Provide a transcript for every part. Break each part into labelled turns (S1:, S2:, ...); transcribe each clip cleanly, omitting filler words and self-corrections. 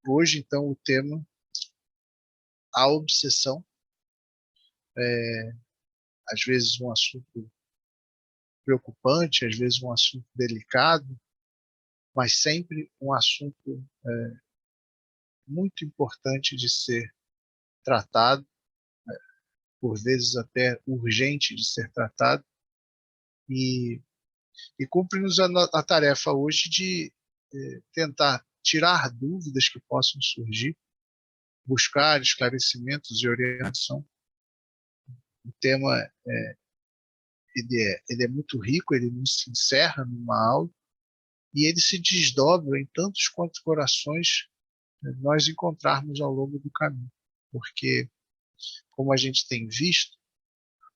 S1: Hoje, então, o tema, a obsessão, às vezes um assunto preocupante, às vezes um assunto delicado, mas sempre um assunto muito importante de ser tratado, por vezes até urgente de ser tratado, e cumpre-nos a tarefa hoje de tentar tirar dúvidas que possam surgir, buscar esclarecimentos e orientação. O tema ele é muito rico, ele não se encerra numa aula, e ele se desdobra em tantos quantos corações nós encontrarmos ao longo do caminho. Porque, como a gente tem visto,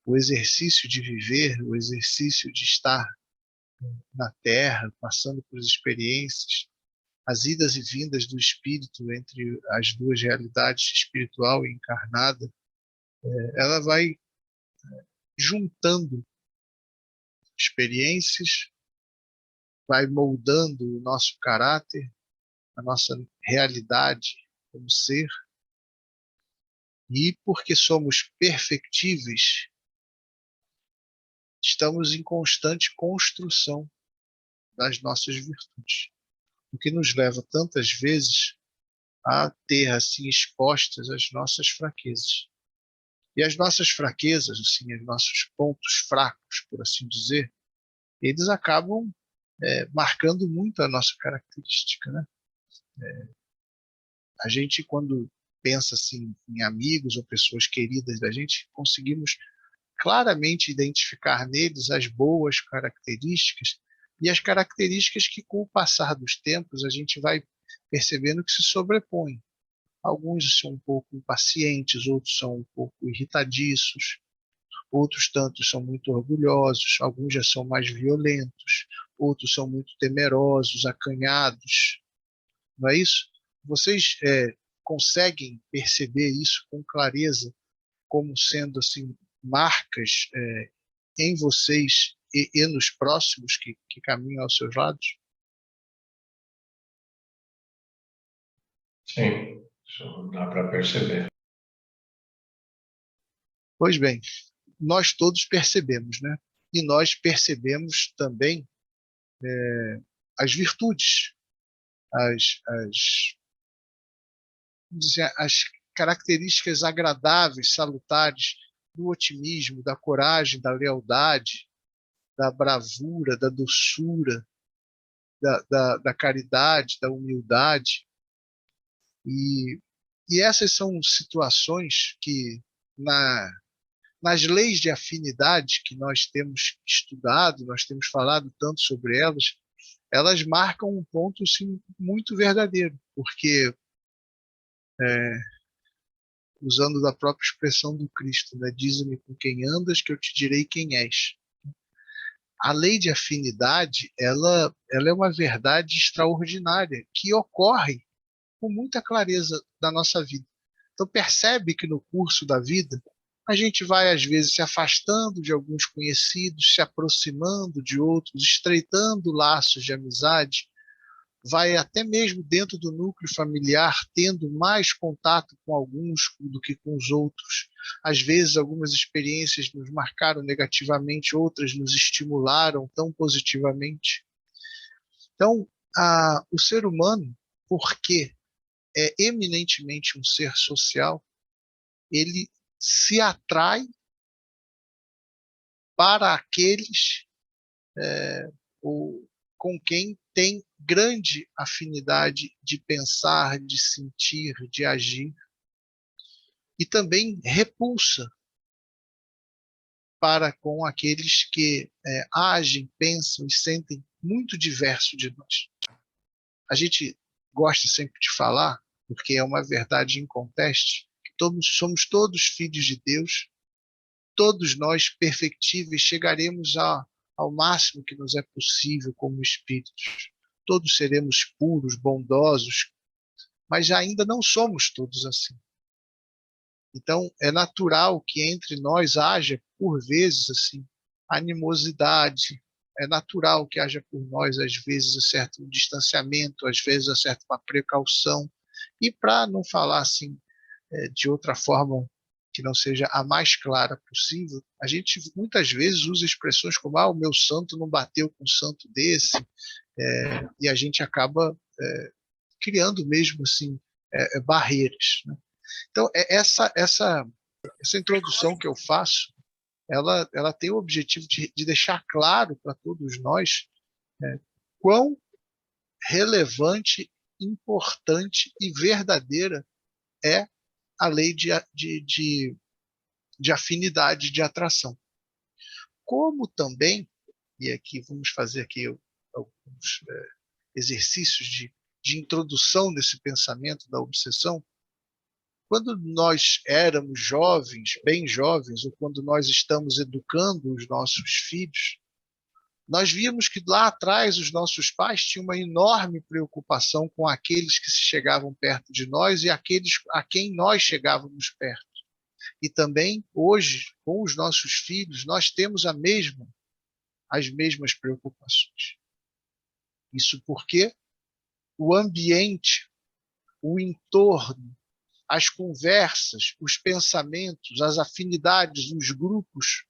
S1: o exercício de viver, o exercício de estar na Terra, passando por experiências, as idas e vindas do espírito entre as duas realidades, espiritual e encarnada, ela vai juntando experiências, vai moldando o nosso caráter, a nossa realidade como ser, e porque somos perfectíveis, estamos em constante construção das nossas virtudes, o que nos leva tantas vezes a ter assim expostas as nossas fraquezas. E as nossas fraquezas, assim, os nossos pontos fracos, por assim dizer, eles acabam marcando muito a nossa característica, né? A gente, quando pensa assim em amigos ou pessoas queridas da gente, conseguimos claramente identificar neles as boas características e as características que, com o passar dos tempos, a gente vai percebendo que se sobrepõem. Alguns são um pouco impacientes, outros são um pouco irritadiços, outros tantos são muito orgulhosos, alguns já são mais violentos, outros são muito temerosos, acanhados. Não é isso? Vocês conseguem perceber isso com clareza como sendo assim marcas em vocês e nos próximos que caminham aos seus lados?
S2: Sim, isso dá para perceber.
S1: Pois bem, nós todos percebemos, né? E nós percebemos também as virtudes, as, vamos dizer, as características agradáveis, salutares do otimismo, da coragem, da lealdade, da bravura, da doçura, da caridade, da humildade. E, essas são situações que, nas leis de afinidade que nós temos estudado, nós temos falado tanto sobre elas, elas marcam um ponto sim, muito verdadeiro, porque, usando da própria expressão do Cristo, né, dize-me com quem andas que eu te direi quem és. A lei de afinidade, ela é uma verdade extraordinária que ocorre com muita clareza da nossa vida. Então percebe que no curso da vida a gente vai às vezes se afastando de alguns conhecidos, se aproximando de outros, estreitando laços de amizade, vai até mesmo dentro do núcleo familiar tendo mais contato com alguns do que com os outros. Às vezes algumas experiências nos marcaram negativamente, outras nos estimularam tão positivamente. Então, o ser humano, porque é eminentemente um ser social, ele se atrai para aqueles com quem tem grande afinidade de pensar, de sentir, de agir, e também repulsa para com aqueles que agem, pensam e sentem muito diverso de nós. A gente gosta sempre de falar, porque é uma verdade inconteste, que somos todos filhos de Deus, todos nós perfectíveis chegaremos ao máximo que nos é possível como espíritos. Todos seremos puros, bondosos, mas ainda não somos todos assim. Então, é natural que entre nós haja, por vezes, assim, animosidade. É natural que haja por nós, às vezes, um certo distanciamento, às vezes, uma certa precaução. E para não falar assim de outra forma que não seja a mais clara possível, a gente muitas vezes usa expressões como o meu santo não bateu com um santo desse, e a gente acaba criando mesmo assim barreiras, né? Então essa introdução que eu faço, ela tem o objetivo de deixar claro para todos nós quão relevante, importante e verdadeira é a lei de afinidade, de atração. Como também, e aqui vamos fazer aqui alguns exercícios de introdução nesse pensamento da obsessão, quando nós éramos jovens, bem jovens, ou quando nós estamos educando os nossos filhos, nós víamos que lá atrás os nossos pais tinham uma enorme preocupação com aqueles que se chegavam perto de nós e aqueles a quem nós chegávamos perto. E também hoje, com os nossos filhos, nós temos as mesmas preocupações. Isso porque o ambiente, o entorno, as conversas, os pensamentos, as afinidades, os grupos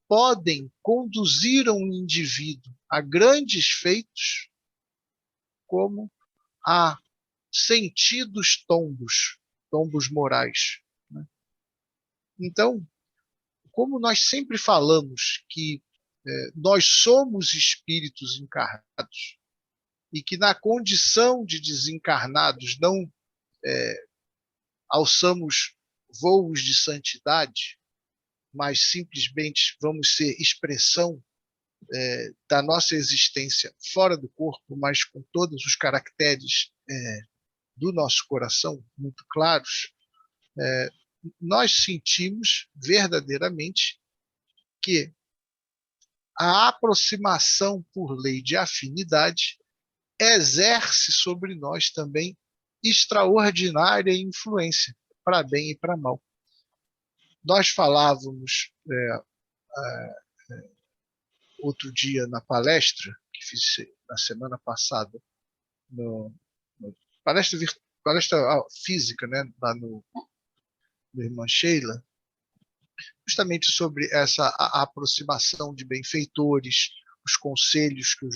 S1: podem conduzir um indivíduo a grandes feitos, como a sentidos tombos morais, né? Então, como nós sempre falamos que nós somos espíritos encarnados e que na condição de desencarnados não alçamos voos de santidade, mas simplesmente vamos ser expressão da nossa existência fora do corpo, mas com todos os caracteres do nosso coração muito claros, nós sentimos verdadeiramente que a aproximação por lei de afinidade exerce sobre nós também extraordinária influência, para bem e para mal. Nós falávamos outro dia na palestra, que fiz na semana passada, palestra física, né, lá no Irmã Sheila, justamente sobre essa aproximação de benfeitores, os conselhos que o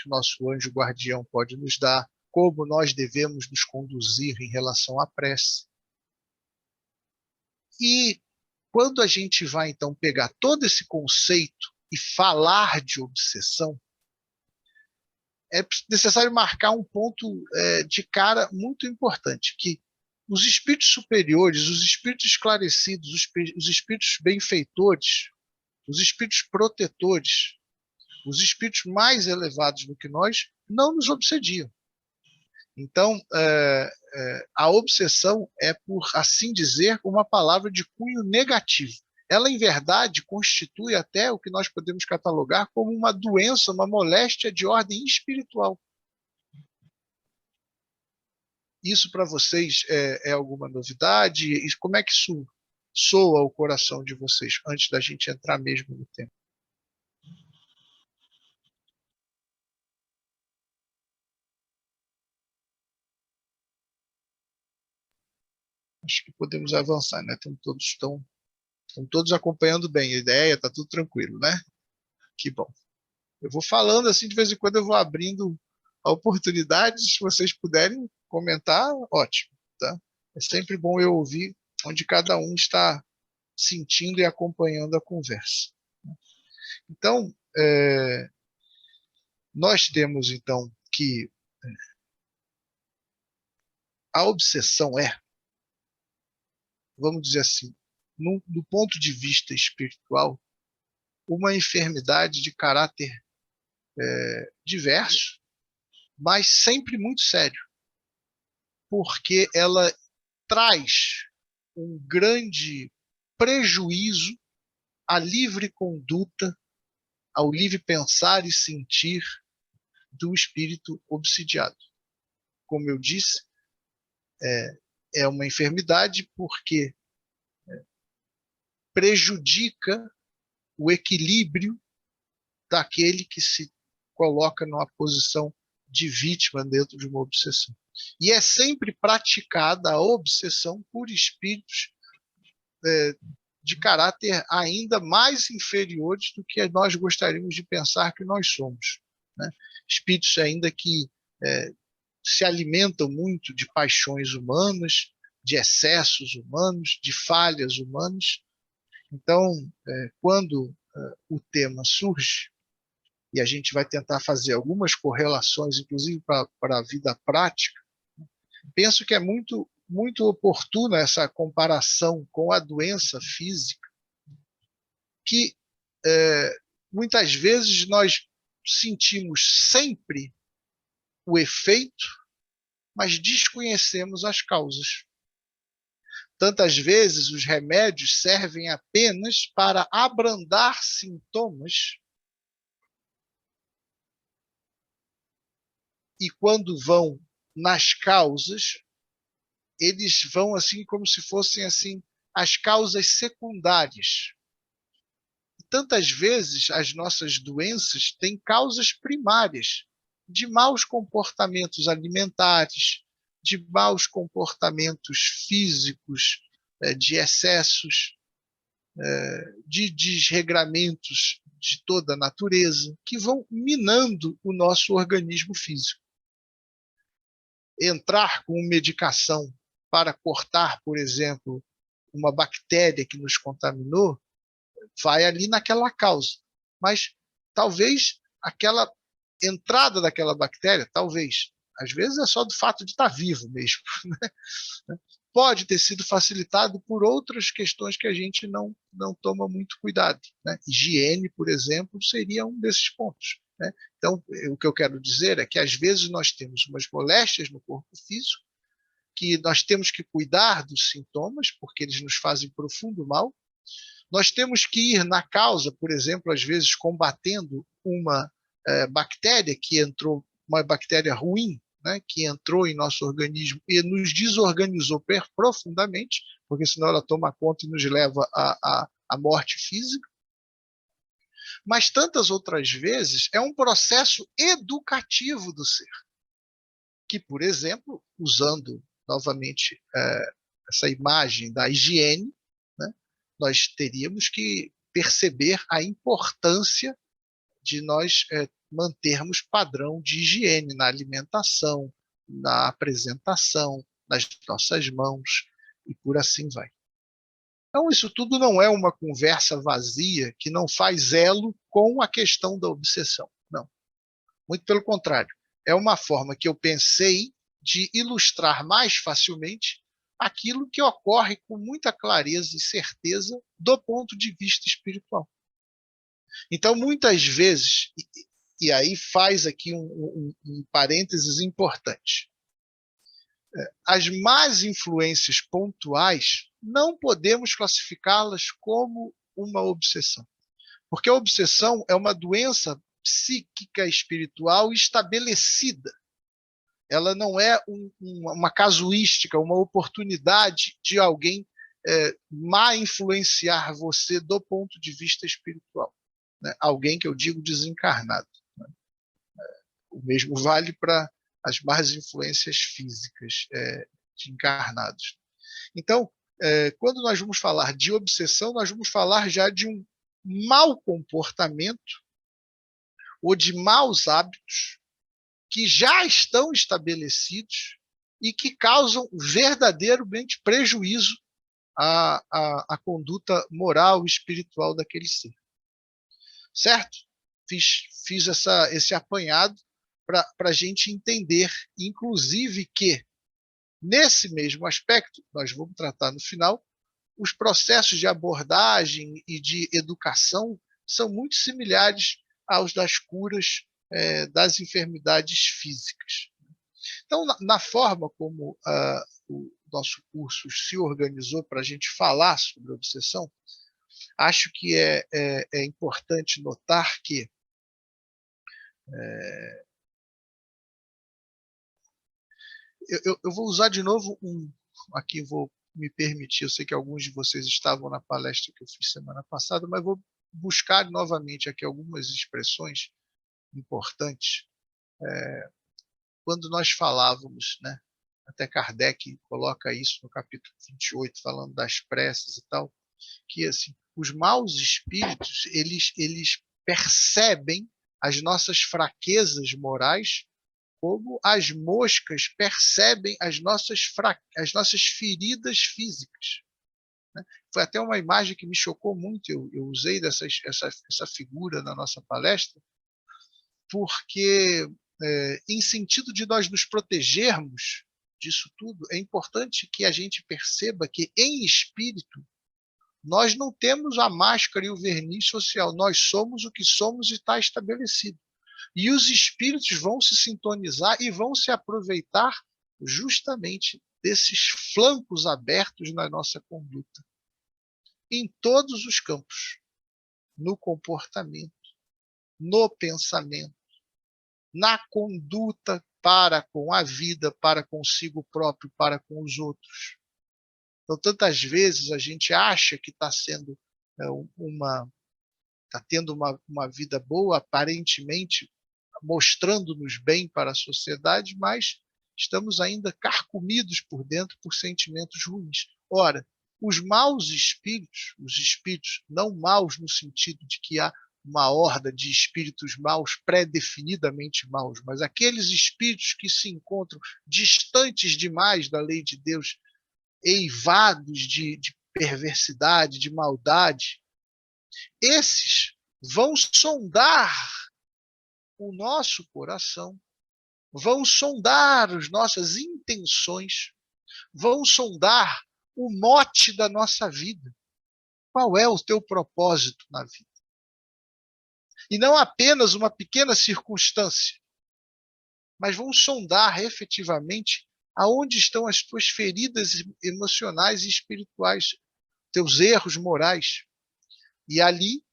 S1: nosso anjo guardião pode nos dar, como nós devemos nos conduzir em relação à prece. E quando a gente vai, então, pegar todo esse conceito e falar de obsessão, é necessário marcar um ponto de cara muito importante, que os espíritos superiores, os espíritos esclarecidos, os espíritos benfeitores, os espíritos protetores, os espíritos mais elevados do que nós, não nos obsediam. Então, a obsessão é, por assim dizer, uma palavra de cunho negativo. Ela, em verdade, constitui até o que nós podemos catalogar como uma doença, uma moléstia de ordem espiritual. Isso para vocês é alguma novidade? E como é que isso soa o coração de vocês, antes da gente entrar mesmo no tema? Acho que podemos avançar, né? Estão todos acompanhando bem a ideia, está tudo tranquilo, né? Que bom. Eu vou falando assim, de vez em quando eu vou abrindo a oportunidade, se vocês puderem comentar, ótimo, tá? É sempre bom eu ouvir onde cada um está sentindo e acompanhando a conversa. Então, nós temos então que a obsessão vamos dizer assim, do ponto de vista espiritual, uma enfermidade de caráter diverso, mas sempre muito sério, porque ela traz um grande prejuízo à livre conduta, ao livre pensar e sentir do espírito obsidiado. Como eu disse, é uma enfermidade porque prejudica o equilíbrio daquele que se coloca numa posição de vítima dentro de uma obsessão. E é sempre praticada a obsessão por espíritos de caráter ainda mais inferiores do que nós gostaríamos de pensar que nós somos, né? Espíritos ainda que se alimentam muito de paixões humanas, de excessos humanos, de falhas humanas. Então, quando o tema surge, e a gente vai tentar fazer algumas correlações, inclusive para a vida prática, penso que é muito, muito oportuna essa comparação com a doença física, que muitas vezes nós sentimos sempre o efeito, mas desconhecemos as causas. Tantas vezes os remédios servem apenas para abrandar sintomas, e quando vão nas causas, eles vão assim como se fossem assim as causas secundárias. Tantas vezes as nossas doenças têm causas primárias de maus comportamentos alimentares, de maus comportamentos físicos, de excessos, de desregramentos de toda a natureza, que vão minando o nosso organismo físico. Entrar com medicação para cortar, por exemplo, uma bactéria que nos contaminou, vai ali naquela causa. Mas talvez aquela entrada daquela bactéria, talvez, às vezes é só do fato de estar vivo mesmo, né? Pode ter sido facilitado por outras questões que a gente não toma muito cuidado, né? Higiene, por exemplo, seria um desses pontos, né? Então, o que eu quero dizer é que às vezes nós temos umas moléstias no corpo físico, que nós temos que cuidar dos sintomas, porque eles nos fazem profundo mal. Nós temos que ir na causa, por exemplo, às vezes combatendo uma bactéria que entrou, uma bactéria ruim, né, que entrou em nosso organismo e nos desorganizou profundamente, porque senão ela toma conta e nos leva à morte física. Mas tantas outras vezes é um processo educativo do ser, que, por exemplo, usando novamente essa imagem da higiene, né, nós teríamos que perceber a importância de nós mantermos padrão de higiene na alimentação, na apresentação, nas nossas mãos, e por assim vai. Então, isso tudo não é uma conversa vazia que não faz elo com a questão da obsessão. Não. Muito pelo contrário. É uma forma que eu pensei de ilustrar mais facilmente aquilo que ocorre com muita clareza e certeza do ponto de vista espiritual. Então, muitas vezes, e aí faz aqui um parênteses importante, as más influências pontuais não podemos classificá-las como uma obsessão, porque a obsessão é uma doença psíquica espiritual estabelecida. Ela não é uma casuística, uma oportunidade de alguém má influenciar você do ponto de vista espiritual, né? Alguém que eu digo desencarnado, né? O mesmo vale para as más influências físicas de encarnados. Então, quando nós vamos falar de obsessão, nós vamos falar já de um mau comportamento ou de maus hábitos que já estão estabelecidos e que causam verdadeiramente prejuízo à conduta moral e espiritual daquele ser. Certo? Fiz esse apanhado para a gente entender, inclusive, que nesse mesmo aspecto, nós vamos tratar no final, os processos de abordagem e de educação são muito similares aos das curas das enfermidades físicas. Então, na forma como o nosso curso se organizou para a gente falar sobre obsessão, acho que é importante notar que eu vou usar de novo aqui vou me permitir, eu sei que alguns de vocês estavam na palestra que eu fiz semana passada, mas vou buscar novamente aqui algumas expressões importantes. Quando nós falávamos, né, até Kardec coloca isso no capítulo 28, falando das preces e tal, que assim, os maus espíritos, eles percebem as nossas fraquezas morais como as moscas percebem as nossas feridas físicas. Né? Foi até uma imagem que me chocou muito, eu usei essa figura na nossa palestra, porque, em sentido de nós nos protegermos disso tudo, é importante que a gente perceba que, em espírito, nós não temos a máscara e o verniz social, nós somos o que somos e está estabelecido. E os espíritos vão se sintonizar e vão se aproveitar justamente desses flancos abertos na nossa conduta, em todos os campos, no comportamento, no pensamento, na conduta para com a vida, para consigo próprio, para com os outros. Então, tantas vezes a gente acha que está sendo está tendo uma vida boa, aparentemente mostrando-nos bem para a sociedade, mas estamos ainda carcomidos por dentro por sentimentos ruins. Ora, os maus espíritos, os espíritos não maus no sentido de que há uma horda de espíritos maus, pré-definidamente maus, mas aqueles espíritos que se encontram distantes demais da lei de Deus, eivados de perversidade, de maldade, esses vão sondar o nosso coração, vão sondar as nossas intenções, vão sondar o mote da nossa vida. Qual é o teu propósito na vida? E não apenas uma pequena circunstância, mas vão sondar efetivamente aonde estão as tuas feridas emocionais e espirituais, teus erros morais. E ali,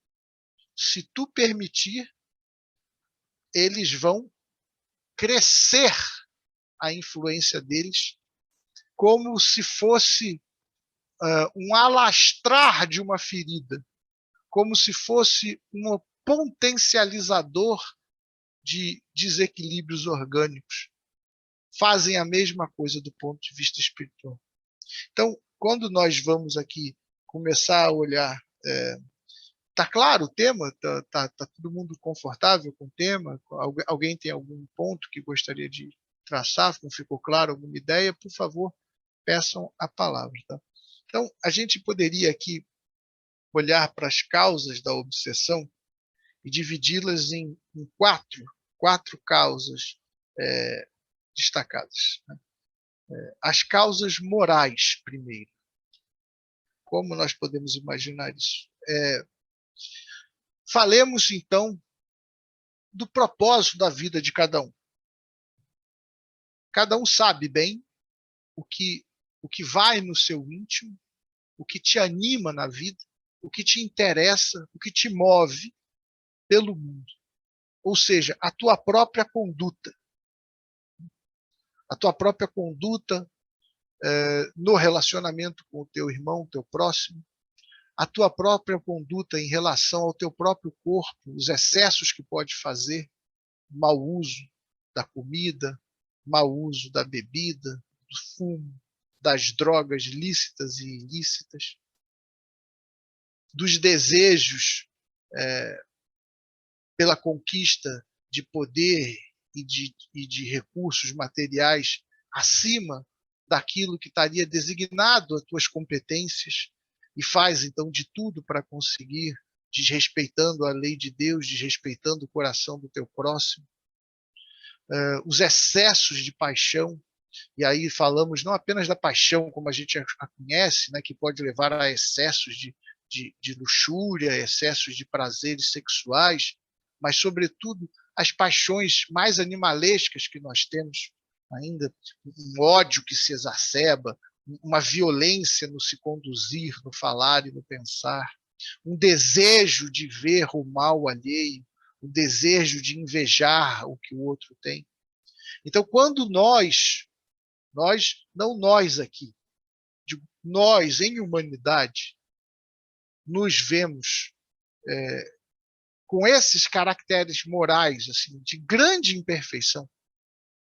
S1: se tu permitir, eles vão crescer a influência deles como se fosse um alastrar de uma ferida, como se fosse um potencializador de desequilíbrios orgânicos. Fazem a mesma coisa do ponto de vista espiritual. Então, quando nós vamos aqui começar a olhar, tá claro o tema? Tá todo mundo confortável com o tema? Alguém tem algum ponto que gostaria de traçar? Não ficou claro alguma ideia? Por favor, peçam a palavra. Tá? Então, a gente poderia aqui olhar para as causas da obsessão e dividi-las em quatro causas destacadas. Né? As causas morais, primeiro. Como nós podemos imaginar isso? Falemos, então, do propósito da vida de cada um. Cada um sabe bem o que vai no seu íntimo, o que te anima na vida, o que te interessa, o que te move pelo mundo. Ou seja, a tua própria conduta. A tua própria conduta no relacionamento com o teu irmão, teu próximo, a tua própria conduta em relação ao teu próprio corpo, os excessos que pode fazer, mau uso da comida, mau uso da bebida, do fumo, das drogas lícitas e ilícitas, dos desejos pela conquista de poder e de recursos materiais acima daquilo que estaria designado às tuas competências, e faz então de tudo para conseguir, desrespeitando a lei de Deus, desrespeitando o coração do teu próximo. Os excessos de paixão, e aí falamos não apenas da paixão como a gente a conhece, né, que pode levar a excessos de luxúria, excessos de prazeres sexuais, mas, sobretudo, as paixões mais animalescas que nós temos ainda, um ódio que se exacerba, uma violência no se conduzir, no falar e no pensar, um desejo de ver o mal alheio, um desejo de invejar o que o outro tem. Então, quando nós, não nós aqui, nós em humanidade, nos vemos com esses caracteres morais assim, de grande imperfeição,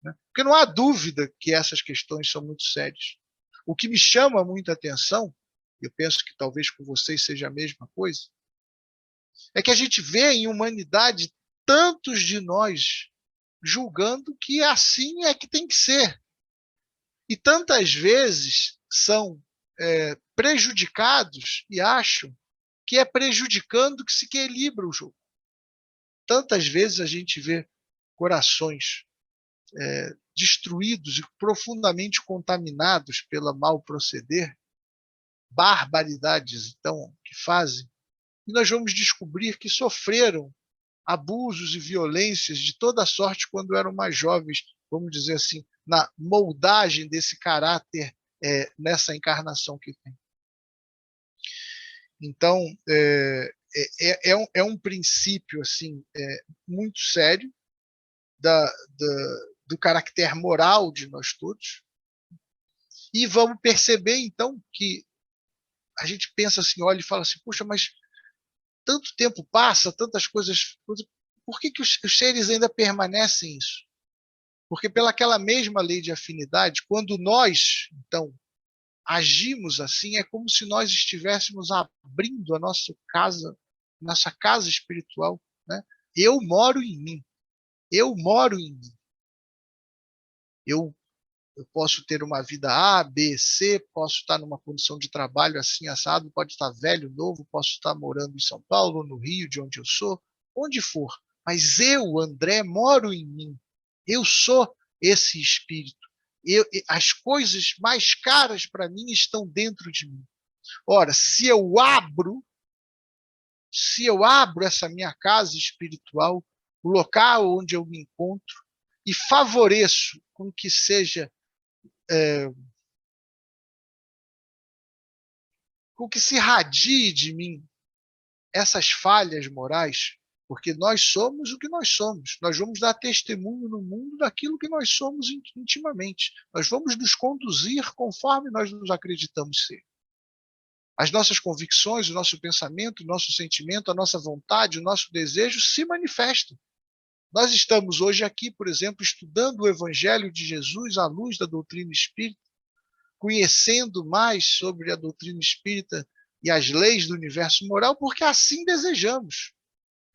S1: né? Porque não há dúvida que essas questões são muito sérias. O que me chama muita atenção, eu penso que talvez com vocês seja a mesma coisa, é que a gente vê em humanidade tantos de nós julgando que assim é que tem que ser. E tantas vezes são prejudicados e acham que é prejudicando que se equilibra o jogo. Tantas vezes a gente vê corações destruídos e profundamente contaminados pelo mal proceder, barbaridades, então, que fazem, e nós vamos descobrir que sofreram abusos e violências de toda sorte quando eram mais jovens, vamos dizer assim, na moldagem desse caráter nessa encarnação que tem. Então, é um princípio assim muito sério do caráter moral de nós todos. E vamos perceber, então, que a gente pensa assim, olha e fala assim, puxa, mas tanto tempo passa, tantas coisas, por que os seres ainda permanecem isso? Porque pelaquela mesma lei de afinidade, quando nós, então, agimos assim, é como se nós estivéssemos abrindo a nossa casa espiritual, né? Eu moro em mim. Eu moro em mim. Eu posso ter uma vida A, B, C, posso estar numa condição de trabalho assim, assado, pode estar velho, novo, posso estar morando em São Paulo, no Rio, de onde eu sou, onde for. Mas eu, André, moro em mim. Eu sou esse espírito. As coisas mais caras para mim estão dentro de mim. Ora, se eu abro essa minha casa espiritual, o local onde eu me encontro, e favoreço com que seja com que se irradie de mim essas falhas morais, porque nós somos o que nós somos. Nós vamos dar testemunho no mundo daquilo que nós somos intimamente. Nós vamos nos conduzir conforme nós nos acreditamos ser. As nossas convicções, o nosso pensamento, o nosso sentimento, a nossa vontade, o nosso desejo se manifestam. Nós estamos hoje aqui, por exemplo, estudando o Evangelho de Jesus à luz da doutrina espírita, conhecendo mais sobre a doutrina espírita e as leis do universo moral, porque assim desejamos.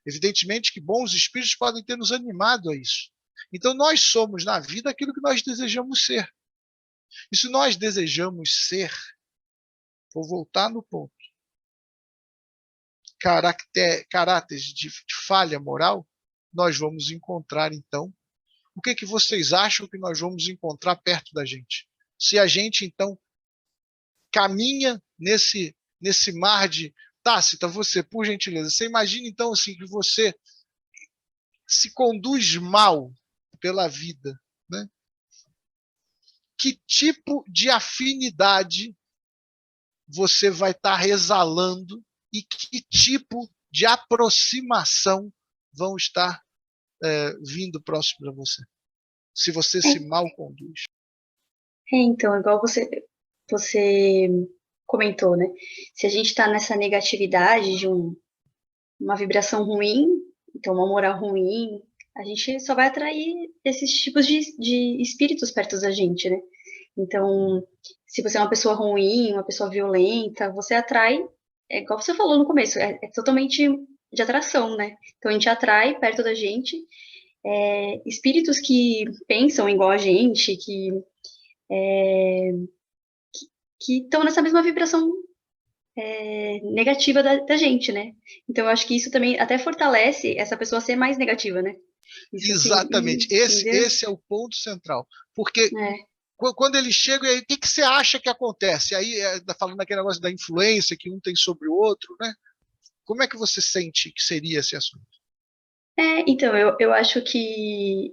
S1: Evidentemente que bons espíritos podem ter nos animado a isso. Então nós somos na vida aquilo que nós desejamos ser. E se nós desejamos ser, vou voltar no ponto, caráteres de falha moral, nós vamos encontrar então. O que vocês acham que nós vamos encontrar perto da gente? Se a gente então caminha nesse mar de Tácita, você, por gentileza, você imagina então assim que você se conduz mal pela vida, né? Que tipo de afinidade você vai estar exalando e que tipo de aproximação vão estar vindo próximo para você, se você se mal conduz.
S3: Então, igual você comentou, né? Se a gente está nessa negatividade de uma vibração ruim, então uma moral ruim, a gente só vai atrair esses tipos de espíritos perto da gente, né? Então, se você é uma pessoa ruim, uma pessoa violenta, você atrai, igual você falou no começo, é totalmente de atração, né? Então a gente atrai perto da gente espíritos que pensam igual a gente, que estão nessa mesma vibração negativa da gente, né? Então eu acho que isso também até fortalece essa pessoa a ser mais negativa, né? Isso
S1: exatamente, esse é o ponto central, porque quando eles chegam, aí, o que você acha que acontece? Aí, falando daquele negócio da influência que um tem sobre o outro, né? Como é que você sente que seria esse assunto?
S3: Então, eu acho que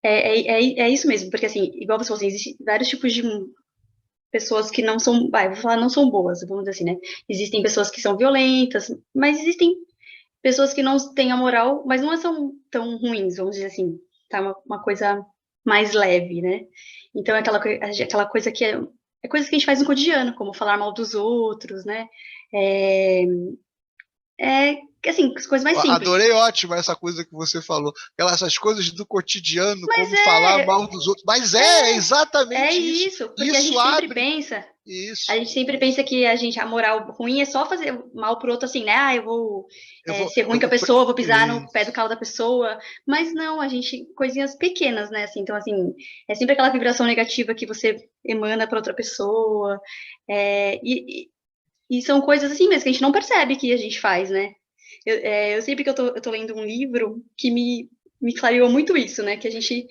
S3: é isso mesmo, porque assim, igual você falou, assim, existem vários tipos de pessoas que não são, vou falar, não são boas, vamos dizer assim, né? Existem pessoas que são violentas, mas existem pessoas que não têm a moral, mas não são tão ruins, vamos dizer assim, tá? Uma coisa mais leve, né? Então, é aquela coisa que é coisa que a gente faz no cotidiano, como falar mal dos outros, né? assim, as coisas mais simples.
S1: Adorei, ótimo essa coisa que você falou. Essas coisas do cotidiano,
S3: Mas
S1: como falar mal dos outros. Mas é exatamente isso.
S3: isso, porque a
S1: Isso
S3: gente sempre
S1: abre.
S3: pensa. A
S1: Isso.
S3: gente sempre pensa que a moral ruim é só fazer mal pro outro assim, né? Ah, eu vou
S1: Eu vou,
S3: ser ruim
S1: eu
S3: com a
S1: vou,
S3: pessoa, vou pisar no pé do
S1: isso.
S3: calo da pessoa. Mas não, a gente, coisinhas pequenas, né? Assim, então, assim, é sempre aquela vibração negativa que você emana para outra pessoa. E são coisas assim mesmo que a gente não percebe que a gente faz, né? Eu sempre que eu tô lendo um livro que me clareou muito isso, né? Que a gente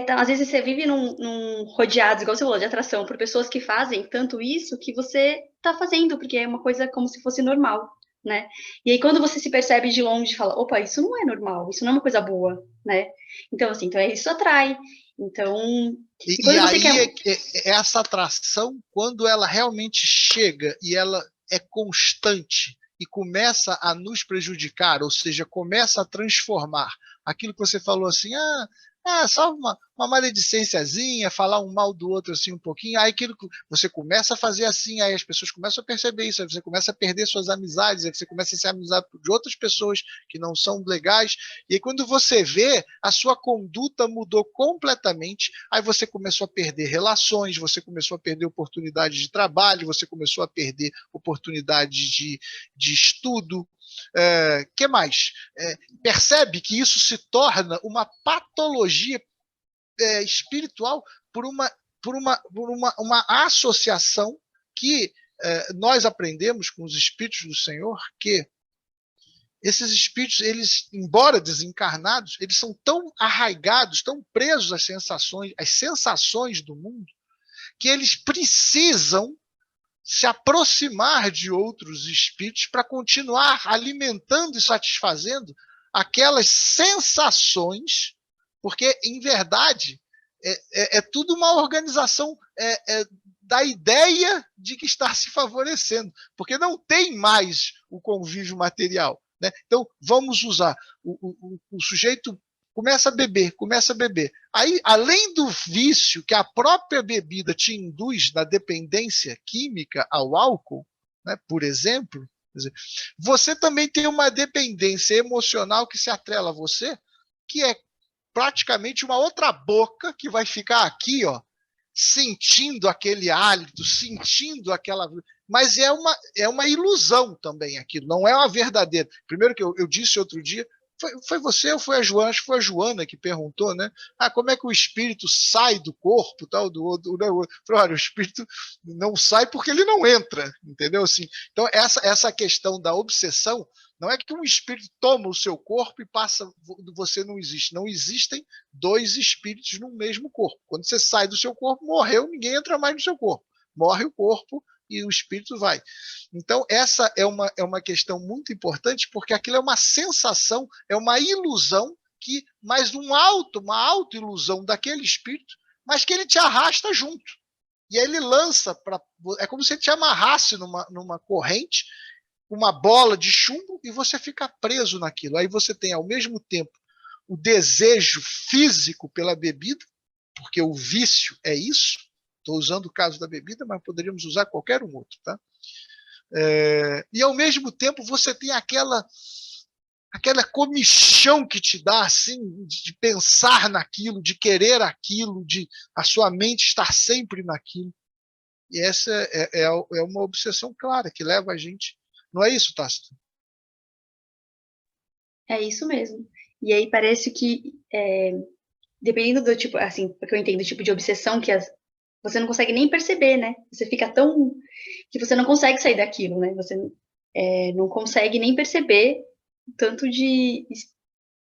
S3: às vezes você vive num rodeado, igual você falou, de atração por pessoas que fazem tanto isso que você tá fazendo, porque é uma coisa como se fosse normal, né? E aí quando você se percebe de longe e fala, opa, isso não é normal, isso não é uma coisa boa, né? Então, assim, então isso atrai. Então, e
S1: E
S3: quando você
S1: aí
S3: quer.
S1: é essa atração, quando ela realmente chega e ela é constante e começa a nos prejudicar, ou seja, começa a transformar aquilo que você falou assim, só uma maledicênciazinha, falar um mal do outro assim um pouquinho, aí aquilo que você começa a fazer assim, aí as pessoas começam a perceber isso, aí você começa a perder suas amizades, aí você começa a ser amizade de outras pessoas que não são legais, e aí quando você vê, a sua conduta mudou completamente, aí você começou a perder relações, você começou a perder oportunidades de trabalho, você começou a perder oportunidades de estudo, que mais? Percebe que isso se torna uma patologia espiritual por uma associação que nós aprendemos com os Espíritos do Senhor que esses espíritos, eles, embora desencarnados, eles são tão arraigados, tão presos às sensações do mundo, que eles precisam se aproximar de outros espíritos para continuar alimentando e satisfazendo aquelas sensações, porque, em verdade, é tudo uma organização da ideia de que está se favorecendo, porque não tem mais o convívio material. Né? Então, vamos usar. O sujeito começa a beber. Aí, além do vício que a própria bebida te induz na dependência química ao álcool, né, por exemplo, dizer, você também tem uma dependência emocional que se atrela a você, que é praticamente uma outra boca que vai ficar aqui, ó, sentindo aquele hálito, sentindo aquela. Mas é uma ilusão também aquilo, não é uma verdadeira. Primeiro que eu disse outro dia, foi você ou foi a Joana? Acho que foi a Joana que perguntou, né? Como é que o espírito sai do corpo, tal, falei, olha, o espírito não sai porque ele não entra, entendeu? Assim, então, essa questão da obsessão não é que um espírito toma o seu corpo e passa, você não existe. Não existem dois espíritos no mesmo corpo. Quando você sai do seu corpo, morreu, ninguém entra mais no seu corpo. Morre o corpo e o espírito vai. Então, essa é uma questão muito importante, porque aquilo é uma sensação, é uma ilusão, mais uma auto-ilusão daquele espírito, mas que ele te arrasta junto. E aí ele lança, é como se ele te amarrasse numa corrente, uma bola de chumbo, e você fica preso naquilo. Aí você tem, ao mesmo tempo, o desejo físico pela bebida, porque o vício é isso. Estou usando o caso da bebida, mas poderíamos usar qualquer um outro. Tá? E, ao mesmo tempo, você tem aquela comichão que te dá assim, de pensar naquilo, de querer aquilo, de a sua mente estar sempre naquilo. E essa é uma obsessão clara que leva a gente. Não é isso, Tácito?
S3: É isso mesmo. E aí parece que, dependendo do tipo, assim, porque eu entendo o tipo de obsessão você não consegue nem perceber, né? Você fica tão. Que você não consegue sair daquilo, né? Você não consegue nem perceber tanto de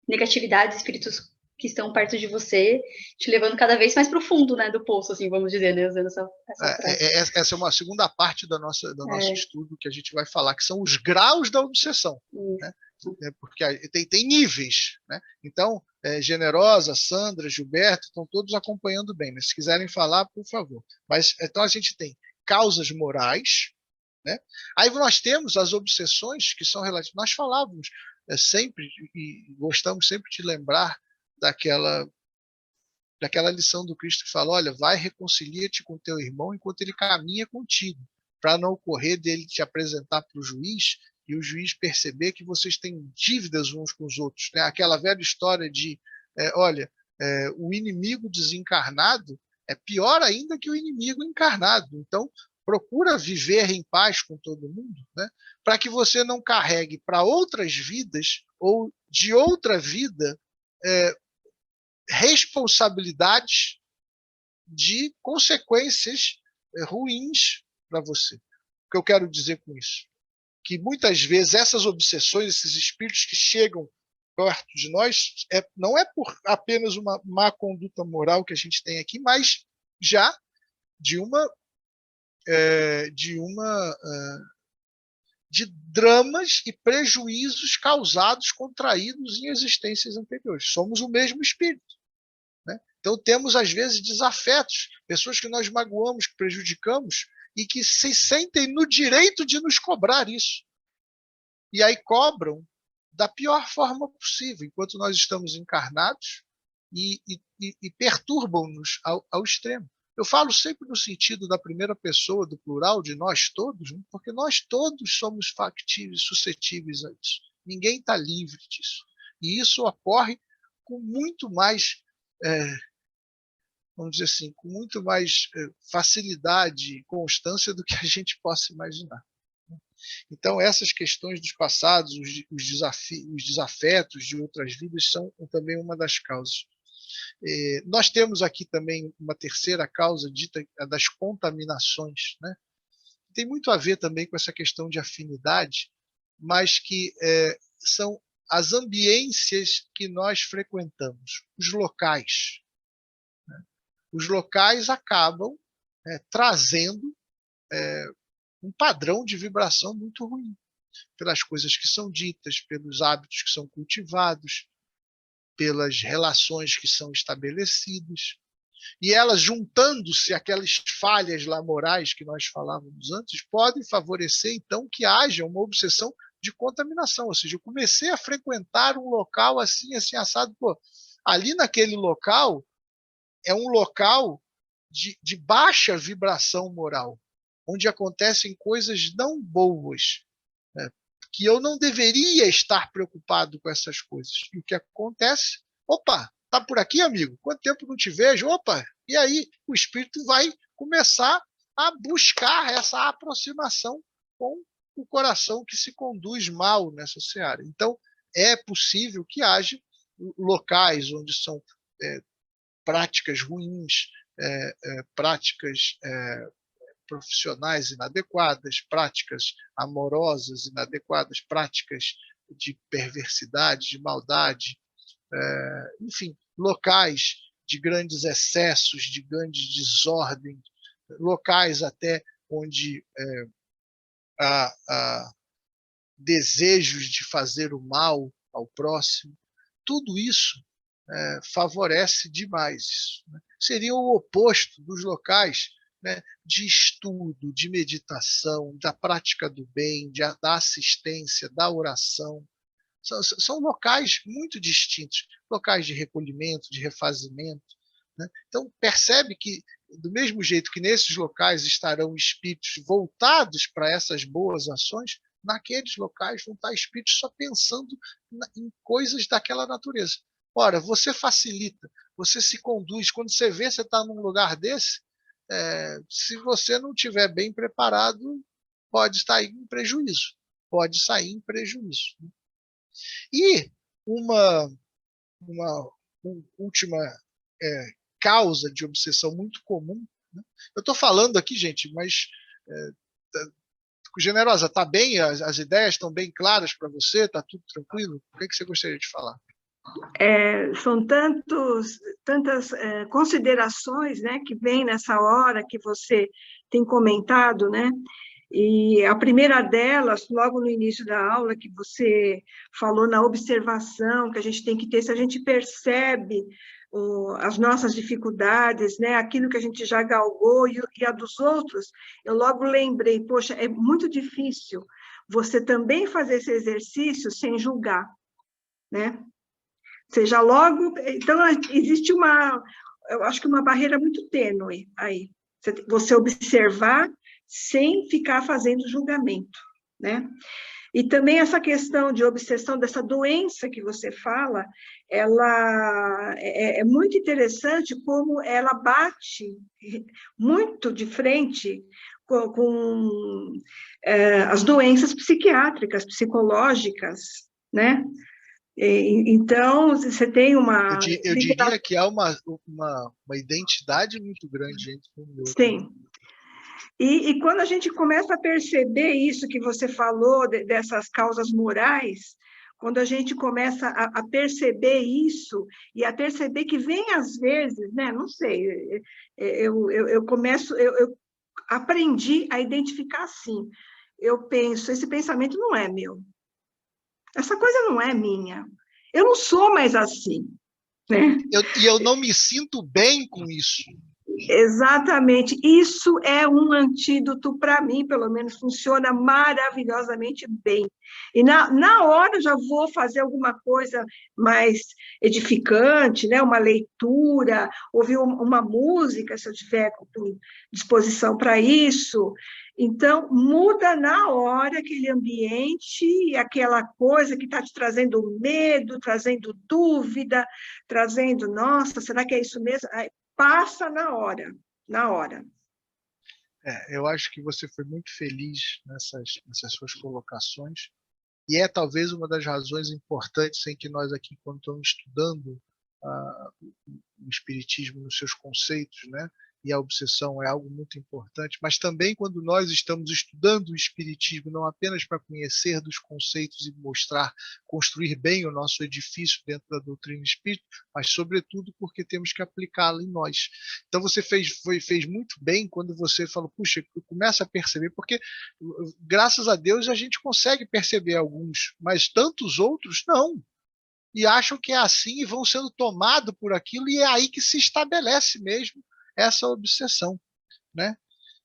S3: negatividade, espíritos que estão perto de você, te levando cada vez mais pro fundo, né, do poço, assim, vamos dizer, né, usando essa frase.
S1: Essa é uma segunda parte do nosso
S3: É,
S1: estudo que a gente vai falar, que são os graus da obsessão. Né? Porque tem níveis. Né? Então, Generosa, Sandra, Gilberto, estão todos acompanhando bem. Mas se quiserem falar, por favor. Mas então a gente tem causas morais. Né? Aí nós temos as obsessões que são relativas. Nós falávamos sempre, e gostamos sempre de lembrar daquela lição do Cristo que fala, olha, vai, reconcilia-te com teu irmão enquanto ele caminha contigo, para não ocorrer dele te apresentar para o juiz e o juiz perceber que vocês têm dívidas uns com os outros, né? Aquela velha história de, olha, o inimigo desencarnado é pior ainda que o inimigo encarnado. Então, procura viver em paz com todo mundo, né? Para que você não carregue para outras vidas ou de outra vida responsabilidades de consequências ruins para você. O que eu quero dizer com isso? Que muitas vezes essas obsessões, esses espíritos que chegam perto de nós, não é por apenas uma má conduta moral que a gente tem aqui, mas já de dramas e prejuízos causados, contraídos em existências anteriores. Somos o mesmo espírito, né? Então temos, às vezes, desafetos, pessoas que nós magoamos, que prejudicamos, e que se sentem no direito de nos cobrar isso. E aí cobram da pior forma possível, enquanto nós estamos encarnados, e perturbam-nos ao extremo. Eu falo sempre no sentido da primeira pessoa, do plural, de nós todos, né? Porque nós todos somos factíveis, suscetíveis a isso. Ninguém está livre disso. E isso ocorre com muito mais, vamos dizer assim, com muito mais facilidade e constância do que a gente possa imaginar. Então, essas questões dos passados, os desafetos de outras vidas são também uma das causas. Nós temos aqui também uma terceira causa, dita das contaminações, né? Tem muito a ver também com essa questão de afinidade, mas que são as ambiências que nós frequentamos, os locais. Né? Os locais acabam trazendo um padrão de vibração muito ruim, pelas coisas que são ditas, pelos hábitos que são cultivados, pelas relações que são estabelecidas. E elas, juntando-se aquelas falhas lá morais que nós falávamos antes, podem favorecer, então, que haja uma obsessão de contaminação. Ou seja, eu comecei a frequentar um local assim, assim, assado. Pô, ali naquele local é um local de baixa vibração moral, onde acontecem coisas não boas, né? Que eu não deveria estar preocupado com essas coisas. E o que acontece? Opa, tá por aqui, amigo? Quanto tempo não te vejo? Opa! E aí o espírito vai começar a buscar essa aproximação com o coração que se conduz mal nessa seara. Então, é possível que haja locais onde são práticas ruins, práticas profissionais inadequadas, práticas amorosas inadequadas, práticas de perversidade, de maldade, enfim, locais de grandes excessos, de grandes desordens, locais até onde há desejos de fazer o mal ao próximo. Tudo isso favorece demais isso, né? Seria o oposto dos locais, né, de estudo, de meditação, da prática do bem, da assistência, da oração. São locais muito distintos, locais de recolhimento, de refazimento, né? Então, percebe que, do mesmo jeito que nesses locais estarão espíritos voltados para essas boas ações, naqueles locais vão estar espíritos só pensando em coisas daquela natureza. Ora, você facilita, você se conduz. Quando você vê, você está num lugar desse, se você não estiver bem preparado, pode sair em prejuízo. Pode sair em prejuízo. E uma última causa de obsessão muito comum, né? Eu estou falando aqui, gente, mas Generosa, está bem? As ideias estão bem claras para você? Está tudo tranquilo? O que você gostaria de falar?
S4: São tantas considerações, né, que vêm nessa hora que você tem comentado, né? E a primeira delas, logo no início da aula, que você falou na observação que a gente tem que ter, se a gente percebe as nossas dificuldades, né, aquilo que a gente já galgou e a dos outros, eu logo lembrei, poxa, é muito difícil você também fazer esse exercício sem julgar, né? Seja logo, então existe eu acho que uma barreira muito tênue aí, você observar sem ficar fazendo julgamento, né? E também essa questão de obsessão, dessa doença que você fala, ela é muito interessante como ela bate muito de frente com as doenças psiquiátricas, psicológicas, né? Então, você tem uma...
S1: Eu diria que há uma identidade muito grande entre um e outro.
S4: Sim. E quando a gente começa a perceber isso que você falou, dessas causas morais, quando a gente começa a perceber isso, e a perceber que vem às vezes, né? Não sei, eu aprendi a identificar assim. Eu penso, esse pensamento não é meu. Essa coisa não é minha. Eu não sou mais assim, né?
S1: E eu não me sinto bem com isso.
S4: Exatamente. Isso é um antídoto para mim, pelo menos funciona maravilhosamente bem. E na hora eu já vou fazer alguma coisa mais edificante, né? Uma leitura, ouvir uma música, se eu tiver com disposição para isso. Então, muda na hora aquele ambiente, aquela coisa que está te trazendo medo, trazendo dúvida, trazendo, nossa, será que é isso mesmo? Passa na hora, na hora.
S1: Eu acho que você foi muito feliz nessas suas colocações, e é talvez uma das razões importantes em que nós aqui, quando estamos estudando o Espiritismo nos seus conceitos, né, e a obsessão é algo muito importante, mas também quando nós estamos estudando o Espiritismo, não apenas para conhecer dos conceitos e mostrar, construir bem o nosso edifício dentro da doutrina espírita, mas sobretudo porque temos que aplicá-la em nós. Então você fez muito bem quando você falou, puxa, começa a perceber, porque graças a Deus a gente consegue perceber alguns, mas tantos outros não. E acham que é assim e vão sendo tomados por aquilo, e é aí que se estabelece mesmo essa obsessão, né?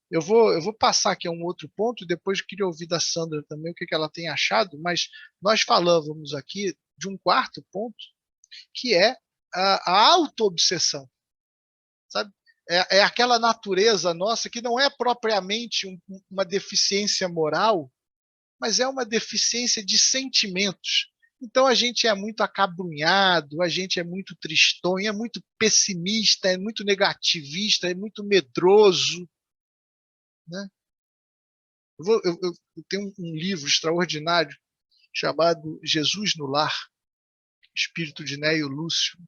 S1: Eu vou passar aqui a um outro ponto, e depois eu queria ouvir da Sandra também o que ela tem achado, mas nós falávamos aqui de um quarto ponto, que é a auto-obsessão, sabe? É aquela natureza nossa que não é propriamente uma deficiência moral, mas é uma deficiência de sentimentos. Então a gente é muito acabrunhado, a gente é muito tristonho, é muito pessimista, é muito negativista, é muito medroso, né? Eu tenho um livro extraordinário chamado Jesus no Lar, Espírito de Néio Lúcio,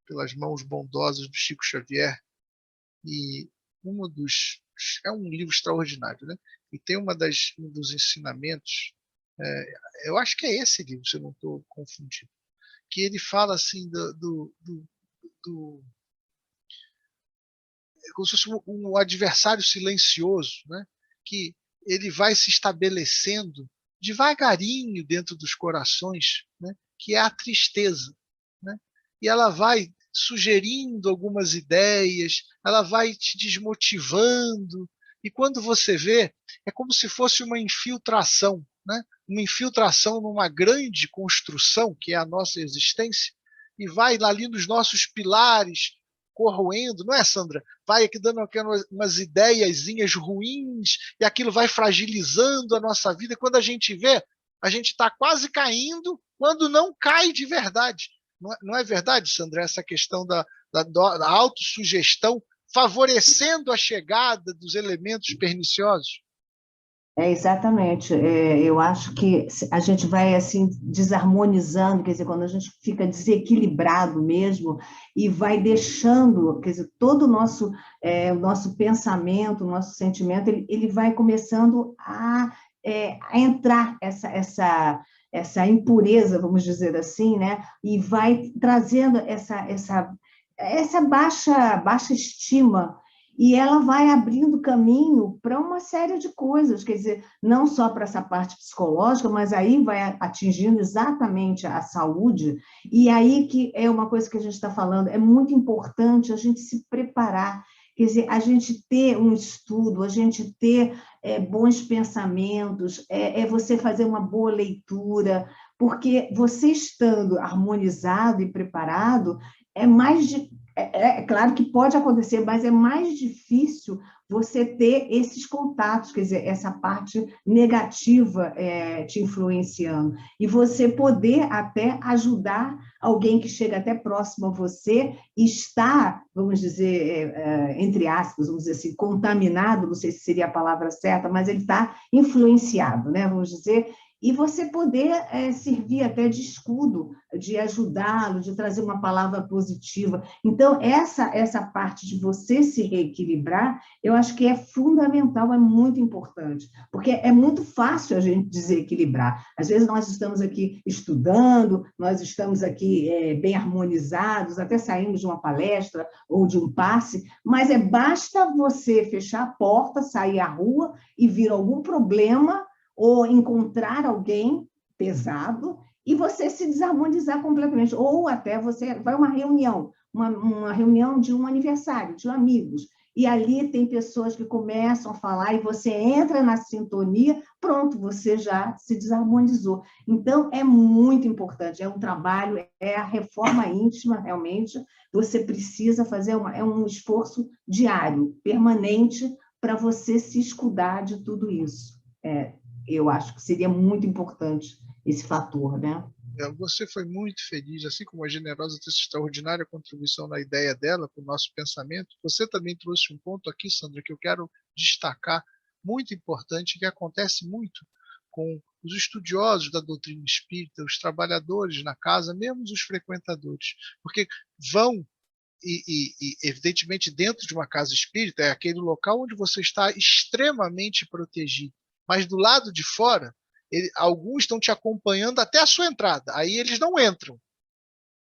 S1: pelas mãos bondosas do Chico Xavier, e é um livro extraordinário, né? E tem um dos ensinamentos, eu acho que é esse livro, se eu não estou confundido, que ele fala assim como se fosse um adversário silencioso, né? Que ele vai se estabelecendo devagarinho dentro dos corações, né? Que é a tristeza, né? E ela vai sugerindo algumas ideias, ela vai te desmotivando, e quando você vê, é como se fosse uma infiltração, né? Uma infiltração numa grande construção, que é a nossa existência, e vai ali nos nossos pilares, corroendo, não é, Sandra? Vai aqui dando umas ideiazinhas ruins, e aquilo vai fragilizando a nossa vida. Quando a gente vê, a gente está quase caindo, quando não cai de verdade. Não é verdade, Sandra, essa questão da autossugestão favorecendo a chegada dos elementos perniciosos?
S5: Exatamente. Eu acho que a gente vai assim desarmonizando, quer dizer, quando a gente fica desequilibrado mesmo e vai deixando, quer dizer, todo o nosso pensamento, o nosso sentimento, ele vai começando a entrar essa impureza, vamos dizer assim, né? E vai trazendo essa baixa estima, e ela vai abrindo caminho para uma série de coisas, quer dizer, não só para essa parte psicológica, mas aí vai atingindo exatamente a saúde, e aí que é uma coisa que a gente está falando, é muito importante a gente se preparar, quer dizer, a gente ter um estudo, a gente ter bons pensamentos, você fazer uma boa leitura, porque você estando harmonizado e preparado, é claro que pode acontecer, mas é mais difícil você ter esses contatos, quer dizer, essa parte negativa te influenciando, e você poder até ajudar alguém que chega até próximo a você e está, vamos dizer, entre aspas, vamos dizer assim, contaminado, não sei se seria a palavra certa, mas ele está influenciado, né, vamos dizer, e você poder servir até de escudo, de ajudá-lo, de trazer uma palavra positiva. Então, essa parte de você se reequilibrar, eu acho que é fundamental, é muito importante, porque é muito fácil a gente desequilibrar. Às vezes nós estamos aqui estudando, nós estamos aqui bem harmonizados, até saímos de uma palestra ou de um passe, mas basta você fechar a porta, sair à rua e vir algum problema ou encontrar alguém pesado e você se desarmonizar completamente. Ou até você vai a uma reunião, uma reunião de um aniversário, de amigos, e ali tem pessoas que começam a falar e você entra na sintonia, pronto, você já se desarmonizou. Então, é muito importante, é um trabalho, é a reforma íntima, realmente, você precisa fazer um esforço diário, permanente, para você se escudar de tudo isso. Eu acho que seria muito importante esse fator, né?
S1: Você foi muito feliz, assim como a Generosa tem essa extraordinária contribuição na ideia dela, para o nosso pensamento. Você também trouxe um ponto aqui, Sandra, que eu quero destacar, muito importante, que acontece muito com os estudiosos da doutrina espírita, os trabalhadores na casa, mesmo os frequentadores, porque vão evidentemente, dentro de uma casa espírita, é aquele local onde você está extremamente protegido. Mas do lado de fora, alguns estão te acompanhando até a sua entrada. Aí eles não entram.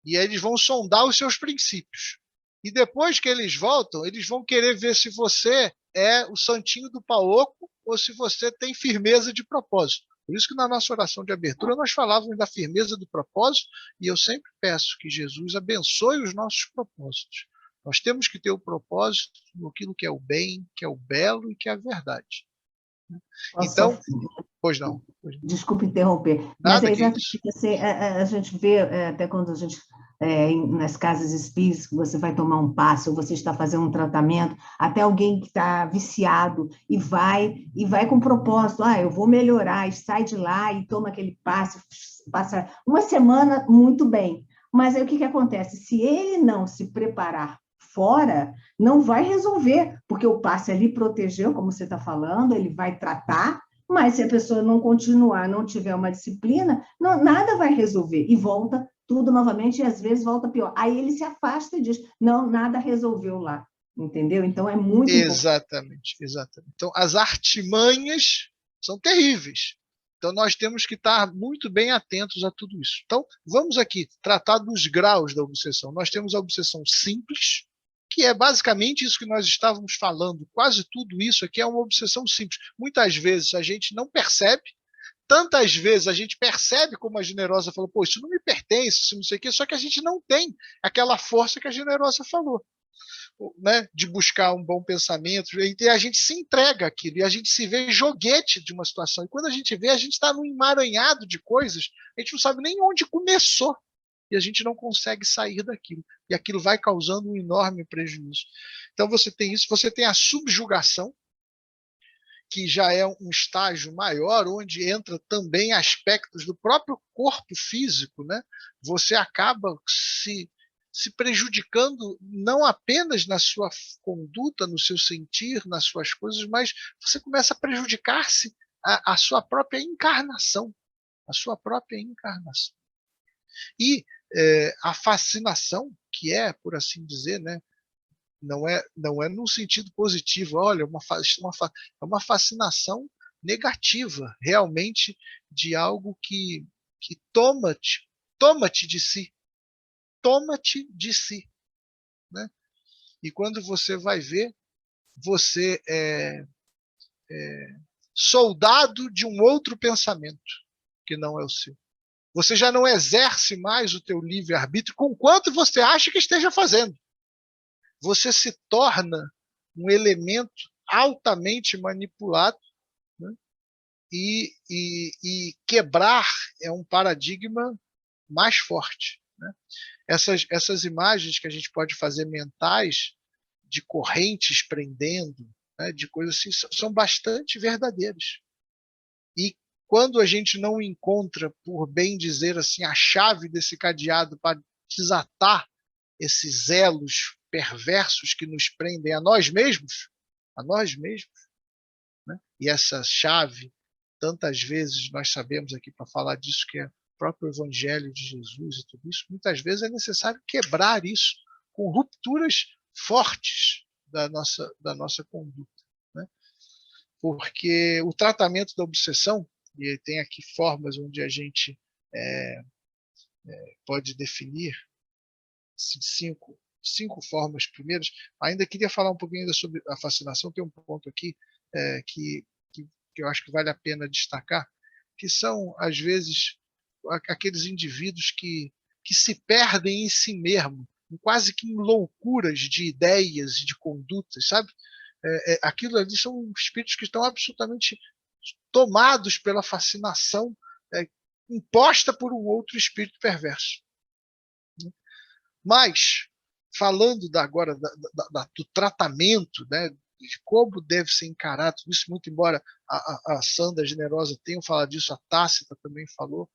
S1: E aí eles vão sondar os seus princípios. E depois que eles voltam, eles vão querer ver se você é o santinho do paoco ou se você tem firmeza de propósito. Por isso que na nossa oração de abertura nós falávamos da firmeza do propósito, e eu sempre peço que Jesus abençoe os nossos propósitos. Nós temos que ter o propósito naquilo que é o bem, que é o belo e que é a verdade. Então, pois não.
S5: Desculpe interromper, mas é exatamente assim, a gente vê, até quando a gente, nas casas espíritas, que você vai tomar um passe, ou você está fazendo um tratamento, até alguém que está viciado e vai com propósito, eu vou melhorar, e sai de lá e toma aquele passe, passa uma semana muito bem. Mas aí o que acontece? Se ele não se preparar fora, não vai resolver, porque o passe ali protegeu, como você está falando, ele vai tratar, mas se a pessoa não continuar, não tiver uma disciplina, nada vai resolver, e volta tudo novamente, e às vezes volta pior. Aí ele se afasta e diz, não, nada resolveu lá, entendeu? Então é muito
S1: exatamente, exatamente. Então as artimanhas são terríveis. Então nós temos que estar muito bem atentos a tudo isso. Então vamos aqui tratar dos graus da obsessão. Nós temos a obsessão simples, que é basicamente isso que nós estávamos falando. Quase tudo isso aqui é uma obsessão simples. Muitas vezes a gente não percebe, tantas vezes a gente percebe, como a Generosa falou, pô, isso não me pertence, isso não sei o quê, só que a gente não tem aquela força que a Generosa falou, né, de buscar um bom pensamento, e a gente se entrega àquilo, e a gente se vê joguete de uma situação. E quando a gente vê, a gente está num emaranhado de coisas, a gente não sabe nem onde começou, e a gente não consegue sair daquilo. E aquilo vai causando um enorme prejuízo. Então você tem isso, você tem a subjugação, que já é um estágio maior, onde entra também aspectos do próprio corpo físico, né? Você acaba se prejudicando não apenas na sua conduta, no seu sentir, nas suas coisas, mas você começa a prejudicar-se a sua própria encarnação, a sua própria encarnação. E a fascinação, que é, por assim dizer, né, não é num sentido positivo, olha, é uma fascinação negativa, realmente, de algo que toma-te de si, né? E quando você vai ver, você é soldado de um outro pensamento, que não é o seu. Você já não exerce mais o teu livre-arbítrio, conquanto você acha que esteja fazendo. Você se torna um elemento altamente manipulado, né? E quebrar é um paradigma mais forte, né? Essas imagens que a gente pode fazer mentais, de correntes prendendo, né, de coisas assim, são bastante verdadeiras. E quando a gente não encontra, por bem dizer assim, a chave desse cadeado para desatar esses elos perversos que nos prendem a nós mesmos, né? E essa chave, tantas vezes nós sabemos aqui para falar disso, que é o próprio Evangelho de Jesus e tudo isso, muitas vezes é necessário quebrar isso com rupturas fortes da nossa conduta, né? Porque o tratamento da obsessão, e tem aqui formas onde a gente pode definir cinco formas primeiras. Ainda queria falar um pouquinho ainda sobre a fascinação. Tem um ponto aqui que eu acho que vale a pena destacar, que são, às vezes, aqueles indivíduos que se perdem em si mesmo, quase que em loucuras de ideias e de condutas, sabe? Aquilo ali são espíritos que estão absolutamente tomados pela fascinação imposta por um outro espírito perverso. Mas, falando agora do tratamento, né, de como deve ser encarado isso, muito embora a Sandra Generosa tenha falado disso, a Tácita também falou,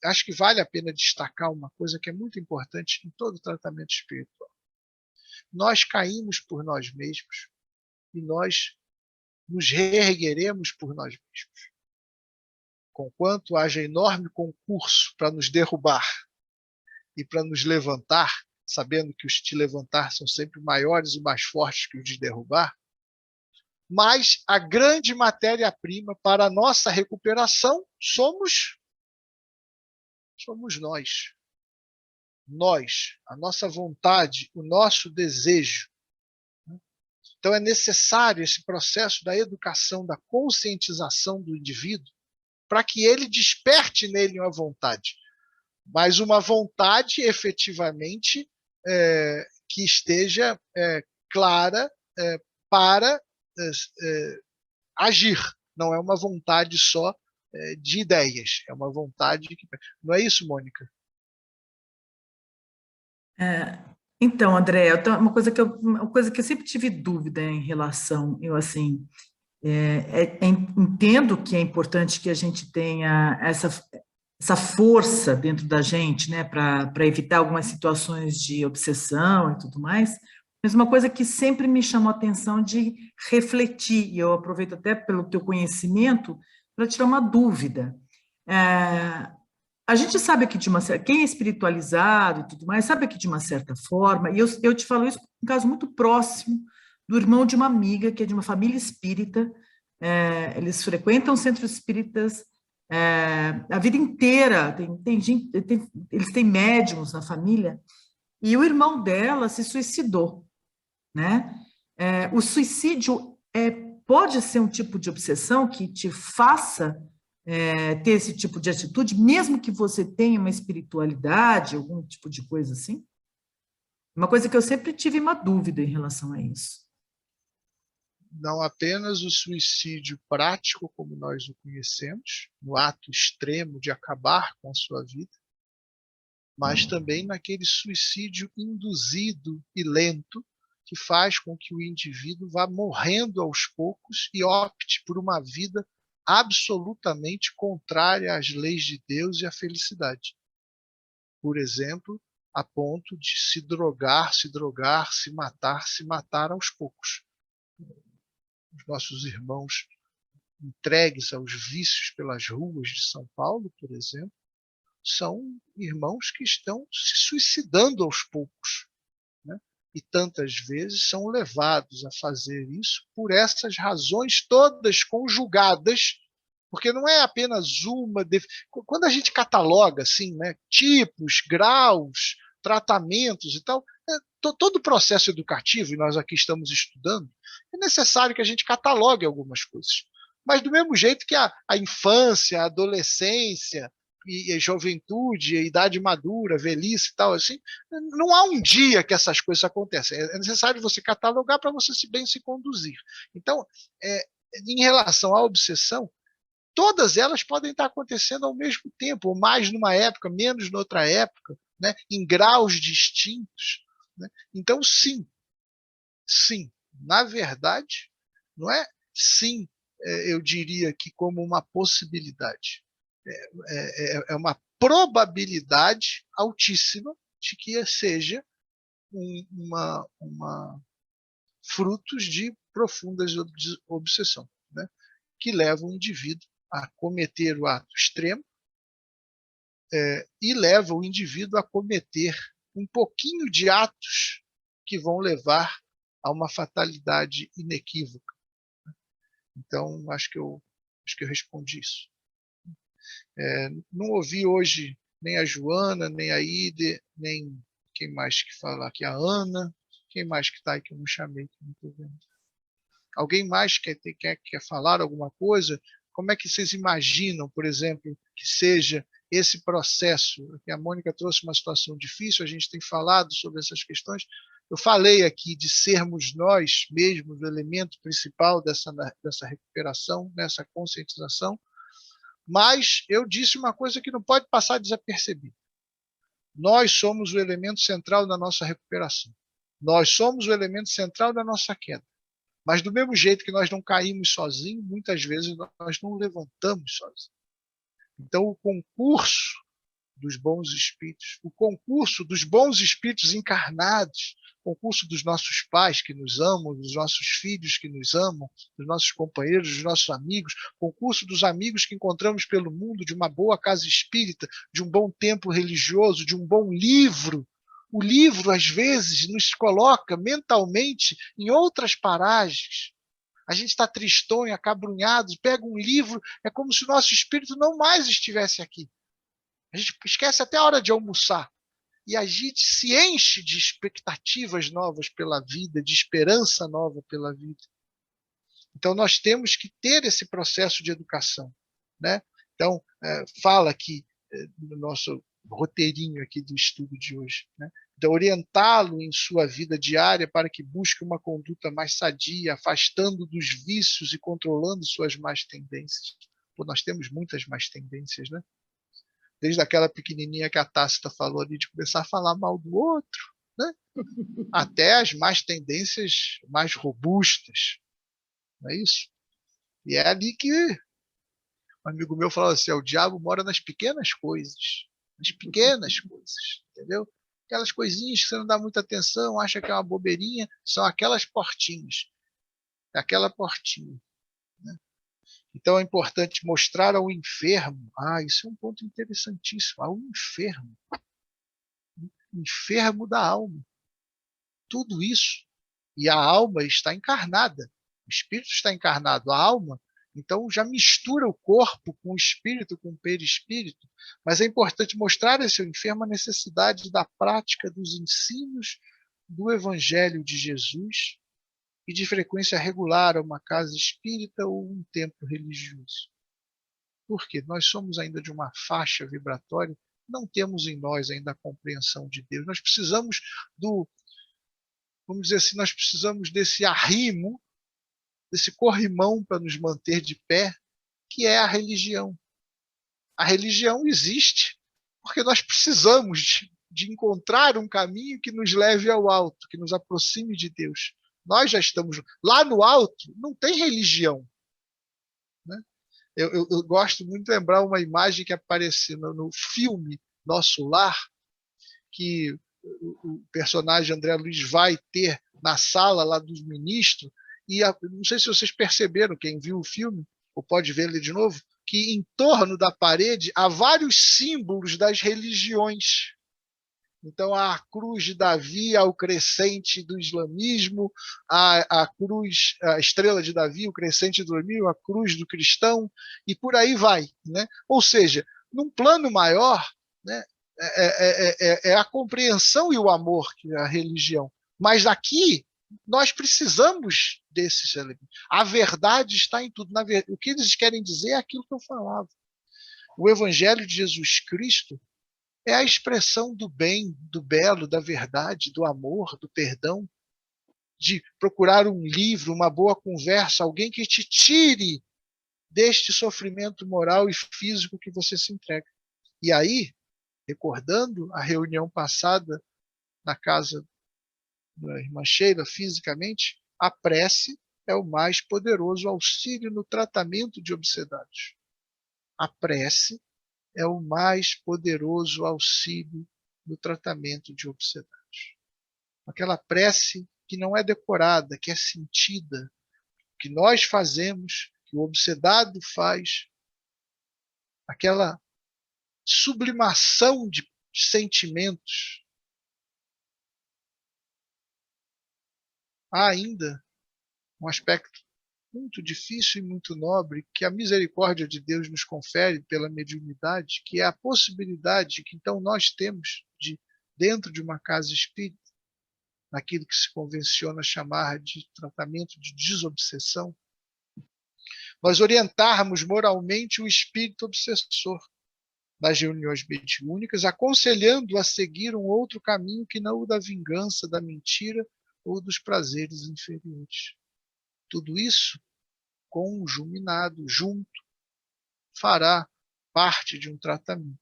S1: acho que vale a pena destacar uma coisa que é muito importante em todo o tratamento espiritual. Nós caímos por nós mesmos e nós nos reergueremos por nós mesmos. Conquanto haja enorme concurso para nos derrubar e para nos levantar, sabendo que os te levantar são sempre maiores e mais fortes que os de derrubar, mas a grande matéria-prima para a nossa recuperação somos nós. Nós, a nossa vontade, o nosso desejo. Então é necessário esse processo da educação, da conscientização do indivíduo, para que ele desperte nele uma vontade. Mas uma vontade, efetivamente, que esteja clara para agir. Não é uma vontade só de ideias, é uma vontade que... Não é isso, Mônica?
S6: Então, André, uma coisa que eu sempre tive dúvida em relação, eu assim, entendo que é importante que a gente tenha essa força dentro da gente, né, para evitar algumas situações de obsessão e tudo mais, mas uma coisa que sempre me chamou a atenção de refletir, e eu aproveito até pelo teu conhecimento para tirar uma dúvida. A gente sabe que quem é espiritualizado e tudo mais, sabe que de uma certa forma, e eu te falo isso por um caso muito próximo do irmão de uma amiga, que é de uma família espírita, eles frequentam centros espíritas a vida inteira, eles têm médiuns na família, e o irmão dela se suicidou, né? O suicídio pode ser um tipo de obsessão que te faça ter esse tipo de atitude, mesmo que você tenha uma espiritualidade, algum tipo de coisa assim? Uma coisa que eu sempre tive uma dúvida em relação a isso.
S1: Não apenas o suicídio prático, como nós o conhecemos, no ato extremo de acabar com a sua vida, mas também naquele suicídio induzido e lento, que faz com que o indivíduo vá morrendo aos poucos e opte por uma vida absolutamente contrária às leis de Deus e à felicidade. Por exemplo, a ponto de se drogar, se matar aos poucos. Os nossos irmãos entregues aos vícios pelas ruas de São Paulo, por exemplo, são irmãos que estão se suicidando aos poucos, né? E tantas vezes são levados a fazer isso por essas razões todas conjugadas, porque não é apenas uma... Quando a gente cataloga assim, né, tipos, graus, tratamentos e tal, todo o processo educativo, e nós aqui estamos estudando, é necessário que a gente catalogue algumas coisas. Mas do mesmo jeito que a infância, a adolescência, e a juventude, a idade madura, a velhice e tal, assim, não há um dia que essas coisas acontecem. É necessário você catalogar para você bem se conduzir. Então, em relação à obsessão, todas elas podem estar acontecendo ao mesmo tempo, ou mais numa época, menos noutra época, né, em graus distintos, né? Então, sim, na verdade, Não é sim, eu diria que como uma possibilidade. É uma probabilidade altíssima de que seja frutos de profundas obsessão, né? Que levam o indivíduo a cometer o ato extremo e leva o indivíduo a cometer um pouquinho de atos que vão levar a uma fatalidade inequívoca. Então, acho que eu respondi isso. Não ouvi hoje nem a Joana, nem a Ide, nem quem mais que fala aqui, a Ana. Quem mais que está aí que eu não chamei? Que não estou vendo. Alguém mais quer falar alguma coisa? Como é que vocês imaginam, por exemplo, que seja esse processo? Porque a Mônica trouxe uma situação difícil, a gente tem falado sobre essas questões. Eu falei aqui de sermos nós mesmos o elemento principal dessa recuperação, dessa conscientização, mas eu disse uma coisa que não pode passar desapercebida. Nós somos o elemento central da nossa recuperação. Nós somos o elemento central da nossa queda. Mas do mesmo jeito que nós não caímos sozinhos, muitas vezes nós não levantamos sozinhos. Então, o concurso dos bons espíritos, o concurso dos bons espíritos encarnados, o concurso dos nossos pais que nos amam, dos nossos filhos que nos amam, dos nossos companheiros, dos nossos amigos, o concurso dos amigos que encontramos pelo mundo, de uma boa casa espírita, de um bom tempo religioso, de um bom livro. O livro, às vezes, nos coloca mentalmente em outras paragens. A gente está tristonho, acabrunhado, pega um livro, é como se o nosso espírito não mais estivesse aqui. A gente esquece até a hora de almoçar. E a gente se enche de expectativas novas pela vida, de esperança nova pela vida. Então, nós temos que ter esse processo de educação, né? Então, fala aqui no nosso roteirinho aqui do estudo de hoje, né? Então, orientá-lo em sua vida diária para que busque uma conduta mais sadia, afastando dos vícios e controlando suas más tendências. Pô, nós temos muitas más tendências, né? Desde aquela pequenininha que a Tácita falou ali, de começar a falar mal do outro, né? Até as más tendências mais robustas, não é isso? E é ali que um amigo meu falou assim, o diabo mora nas pequenas coisas, entendeu? Aquelas coisinhas que você não dá muita atenção, acha que é uma bobeirinha, são aquelas portinhas, aquela portinha, né? Então é importante mostrar ao enfermo, isso é um ponto interessantíssimo, ao enfermo da alma, tudo isso, e a alma está encarnada, o espírito está encarnado, a alma, então já mistura o corpo com o espírito, com o perispírito, mas é importante mostrar a esse enfermo a necessidade da prática dos ensinos do Evangelho de Jesus e de frequência regular a uma casa espírita ou um templo religioso. Por quê? Nós somos ainda de uma faixa vibratória, não temos em nós ainda a compreensão de Deus. Nós precisamos vamos dizer assim, nós precisamos desse arrimo, desse corrimão para nos manter de pé, que é a religião. A religião existe porque nós precisamos de encontrar um caminho que nos leve ao alto, que nos aproxime de Deus. Nós já estamos lá no alto, não tem religião, né? Eu gosto muito de lembrar uma imagem que apareceu no filme Nosso Lar, que o personagem André Luiz vai ter na sala lá dos ministros, e não sei se vocês perceberam, quem viu o filme, ou pode ver ele de novo, que em torno da parede há vários símbolos das religiões. Então, a cruz de Davi, o crescente do islamismo, a cruz, a estrela de Davi, o crescente do islamismo, a cruz do cristão, e por aí vai, né? Ou seja, num plano maior, né, é a compreensão e o amor que é a religião. Mas aqui, nós precisamos desses elementos. A verdade está em tudo. O que eles querem dizer é aquilo que eu falava. O Evangelho de Jesus Cristo é a expressão do bem, do belo, da verdade, do amor, do perdão, de procurar um livro, uma boa conversa, alguém que te tire deste sofrimento moral e físico que você se entrega. E aí, recordando a reunião passada na casa da irmã Sheila, fisicamente, a prece é o mais poderoso auxílio no tratamento de obsedados. A prece é o mais poderoso auxílio no tratamento de obsedados. Aquela prece que não é decorada, que é sentida, que nós fazemos, que o obsedado faz, aquela sublimação de sentimentos. Há ainda um aspecto muito difícil e muito nobre que a misericórdia de Deus nos confere pela mediunidade, que é a possibilidade que então nós temos de, dentro de uma casa espírita, naquilo que se convenciona chamar de tratamento de desobsessão, nós orientarmos moralmente o espírito obsessor nas reuniões mediúnicas, aconselhando a seguir um outro caminho que não o da vingança, da mentira ou dos prazeres inferiores. Tudo isso conjuminado, junto, fará parte de um tratamento.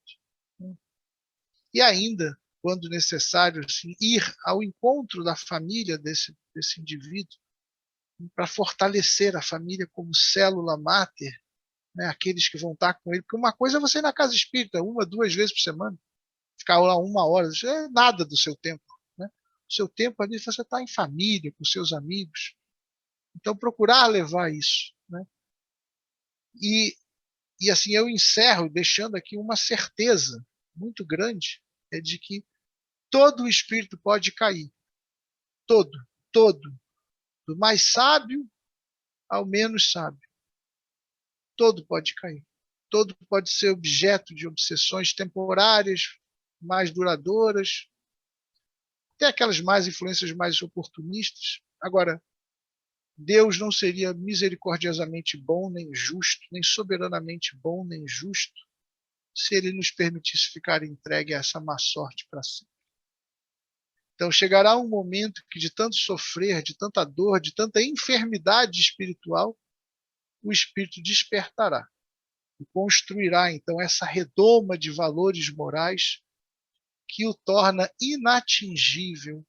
S1: E ainda, quando necessário, assim, ir ao encontro da família desse indivíduo, para fortalecer a família como célula máter, né, aqueles que vão estar com ele. Porque uma coisa é você ir na casa espírita 1, 2 vezes por semana, ficar lá 1 hora, isso é nada do seu tempo. Né? O seu tempo ali você está em família, com seus amigos. Então, procurar levar isso. Né? E assim, eu encerro deixando aqui uma certeza muito grande, é de que todo o espírito pode cair. Todo, todo. Do mais sábio ao menos sábio. Todo pode cair. Todo pode ser objeto de obsessões temporárias, mais duradouras, até aquelas mais influências mais oportunistas. Agora, Deus não seria misericordiosamente bom nem justo, nem soberanamente bom nem justo, se ele nos permitisse ficar entregue a essa má sorte para sempre. Então chegará um momento que, de tanto sofrer, de tanta dor, de tanta enfermidade espiritual, o espírito despertará e construirá então essa redoma de valores morais que o torna inatingível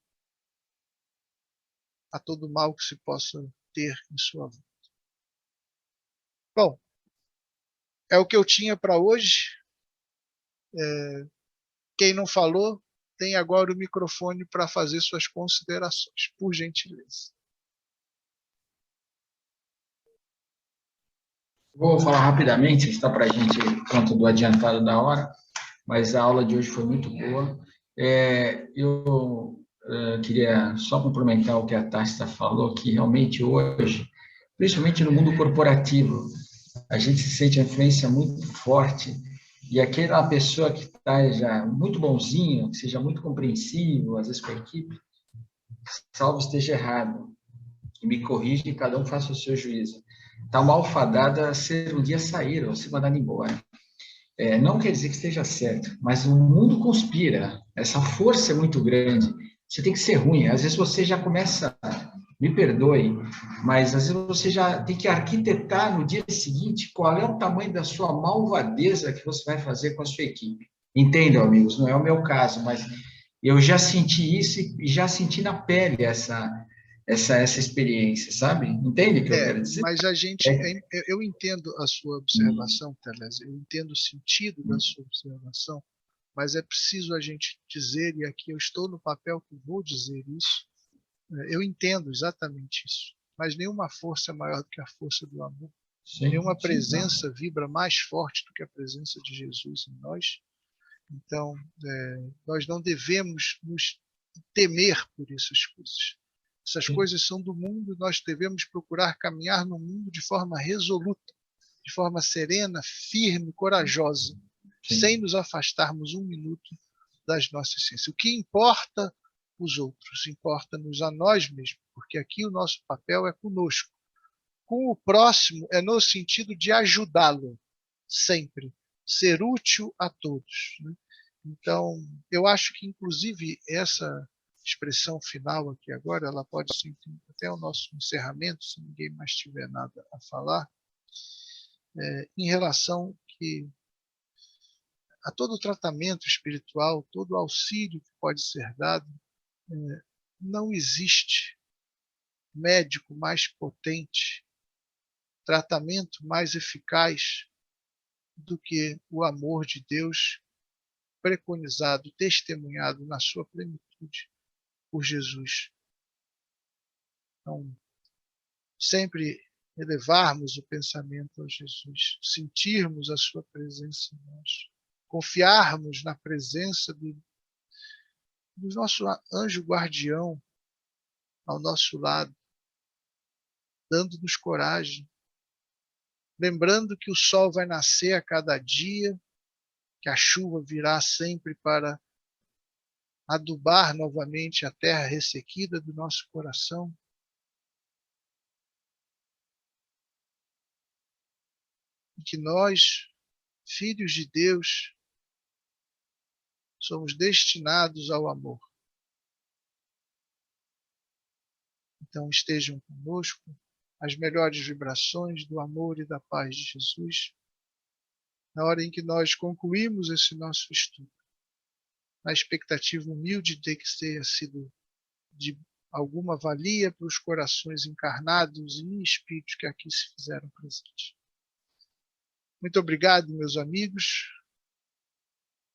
S1: a todo mal que se possa ter em sua vida. Bom, é o que eu tinha para hoje. Quem não falou, tem agora o microfone para fazer suas considerações, por gentileza.
S7: Vou falar rapidamente, está para a gente conta do adiantado da hora, mas a aula de hoje foi muito boa. Eu queria só complementar o que a Tássia falou, que realmente hoje, principalmente no mundo corporativo, a gente sente a influência muito forte, e aquela pessoa que está já muito bonzinho, que seja muito compreensivo, às vezes com a equipe, salvo esteja errado, e me corrija e cada um faça o seu juízo. Está malfadada a ser um dia sair ou ser mandada embora. Não quer dizer que esteja certo, mas o mundo conspira, essa força é muito grande, você tem que ser ruim, às vezes você já começa, me perdoe, mas às vezes você já tem que arquitetar no dia seguinte qual é o tamanho da sua malvadeza que você vai fazer com a sua equipe. Entendam, amigos, não é o meu caso, mas eu já senti isso e já senti na pele essa experiência, sabe? Entende o que eu quero dizer?
S1: Mas a gente, eu entendo a sua observação, Teresa, eu entendo o sentido da sua observação, mas é preciso a gente dizer, e aqui eu estou no papel que vou dizer isso, eu entendo exatamente isso, mas nenhuma força é maior do que a força do amor. Sim, nenhuma presença vibra mais forte do que a presença de Jesus em nós. Então, nós não devemos nos temer por essas coisas. Essas coisas são do mundo, nós devemos procurar caminhar no mundo de forma resoluta, de forma serena, firme, corajosa, sem nos afastarmos um minuto das nossas essências. O que importa os outros, importa-nos a nós mesmos, porque aqui o nosso papel é conosco. Com o próximo é no sentido de ajudá-lo, sempre, ser útil a todos. Né? Então, eu acho que, inclusive, essa expressão final aqui agora, ela pode ser até o nosso encerramento, se ninguém mais tiver nada a falar, em relação a todo o tratamento espiritual, todo o auxílio que pode ser dado, não existe médico mais potente, tratamento mais eficaz do que o amor de Deus preconizado, testemunhado na sua plenitude por Jesus. Então, sempre elevarmos o pensamento a Jesus, sentirmos a sua presença em nós, confiarmos na presença do nosso anjo guardião ao nosso lado, dando-nos coragem, lembrando que o sol vai nascer a cada dia, que a chuva virá sempre para adubar novamente a terra ressequida do nosso coração. E que nós, filhos de Deus, somos destinados ao amor. Então estejam conosco as melhores vibrações do amor e da paz de Jesus, na hora em que nós concluímos esse nosso estudo, na expectativa humilde de que tenha sido de alguma valia para os corações encarnados e em espírito que aqui se fizeram presentes. Muito obrigado, meus amigos.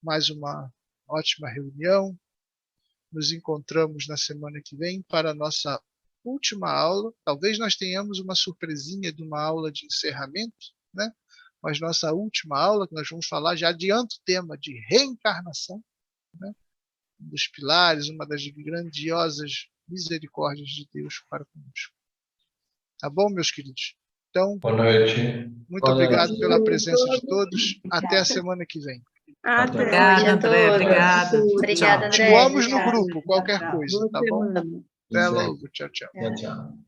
S1: Mais uma ótima reunião. Nos encontramos na semana que vem para a nossa última aula. Talvez nós tenhamos uma surpresinha de uma aula de encerramento, né? Mas nossa última aula, que nós vamos falar, já adianto o tema de reencarnação, né? Um dos pilares, uma das grandiosas misericórdias de Deus para conosco. Tá bom, meus queridos? Então,
S2: boa noite.
S1: Muito obrigado pela presença de todos. Até a semana que vem.
S4: Até.
S6: Obrigada, André. Obrigada.
S3: Obrigada, André.
S1: Continuamos no
S3: Obrigada.
S1: grupo, qualquer coisa, tá bom?
S4: Boa semana.
S1: Até logo. Tchau, tchau.
S7: Tchau, tchau.